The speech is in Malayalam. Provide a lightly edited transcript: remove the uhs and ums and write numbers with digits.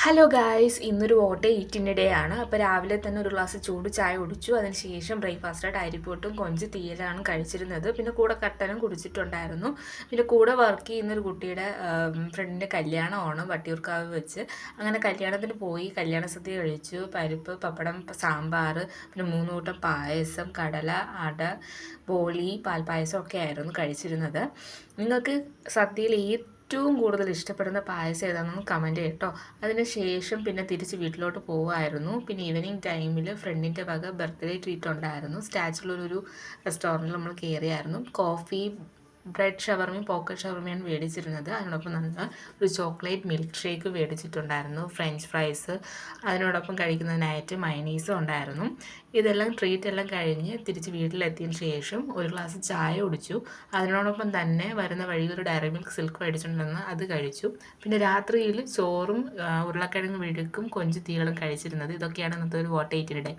ഹലോ ഗായ്സ്, ഇന്നൊരു ഓട്ട ഈറ്റിൻ്റെ ഡേ ആണ്. അപ്പോൾ രാവിലെ തന്നെ ഒരു ഗ്ലാസ് ചൂട് ചായ കുടിച്ചു. അതിനുശേഷം ബ്രേക്ക്ഫാസ്റ്റായിട്ട് അരിപ്പൊട്ടും കൊഞ്ച് തീയലാണ് കഴിച്ചിരുന്നത്. പിന്നെ കൂടെ കട്ടനും കുടിച്ചിട്ടുണ്ടായിരുന്നു. പിന്നെ കൂടെ വർക്ക് ചെയ്യുന്നൊരു കുട്ടിയുടെ ഫ്രണ്ടിൻ്റെ കല്യാണമാണ് വട്ടിയൂർക്കാവ് വെച്ച്. അങ്ങനെ കല്യാണത്തിന് പോയി, കല്യാണ സദ്യ കഴിച്ചു. പരിപ്പ്, പപ്പടം, സാമ്പാർ, പിന്നെ 3 കൂട്ടം പായസം, കടല, അട, ബോളി, പാൽപ്പായസം ഒക്കെ ആയിരുന്നു കഴിച്ചിരുന്നത്. നിങ്ങൾക്ക് സദ്യയിൽ ഏറ്റവും കൂടുതൽ ഇഷ്ടപ്പെടുന്ന പായസം ഏതാണെന്ന് കമൻറ്റ് ചെയ്യട്ടോ. അതിന് ശേഷം പിന്നെ തിരിച്ച് വീട്ടിലോട്ട് പോവുമായിരുന്നു. പിന്നെ ഈവനിങ് ടൈമിൽ ഫ്രണ്ടിൻ്റെ വക ബർത്ത്ഡേ ട്രീറ്റ് ഉണ്ടായിരുന്നു. സ്റ്റാച്ചുള്ളൊരു റെസ്റ്റോറൻറ്റിൽ നമ്മൾ കയറിയായിരുന്നു. കോഫി, ബ്രെഡ് ഷവർമയും പോക്കറ്റ് ഷവർമയാണ് മേടിച്ചിരുന്നത്. അതിനോടൊപ്പം നമ്മൾ ഒരു ചോക്ലേറ്റ് മിൽക്ക് ഷേക്ക് മേടിച്ചിട്ടുണ്ടായിരുന്നു. ഫ്രഞ്ച് ഫ്രൈസ്, അതിനോടൊപ്പം കഴിക്കുന്നതിനായിട്ട് മയനീസും ഉണ്ടായിരുന്നു. ഇതെല്ലാം ട്രീറ്റ് എല്ലാം കഴിഞ്ഞ് തിരിച്ച് വീട്ടിലെത്തിയതിന് ശേഷം ഒരു ഗ്ലാസ് ചായ കുടിച്ചു. അതിനോടൊപ്പം തന്നെ വരുന്ന വഴി ഒരു ഡയറി മിൽക്ക് സിൽക്ക് മേടിച്ചിട്ടുണ്ടെന്ന് അത് കഴിച്ചു. പിന്നെ രാത്രിയിൽ ചോറും ഉരുളക്കിഴങ്ങ് മെഴുക്കും കൊഞ്ച് തീകളും കഴിച്ചിരുന്നത്. ഇതൊക്കെയാണ് ഇന്നത്തെ ഒരു വാട്ട് 8 ഡേ.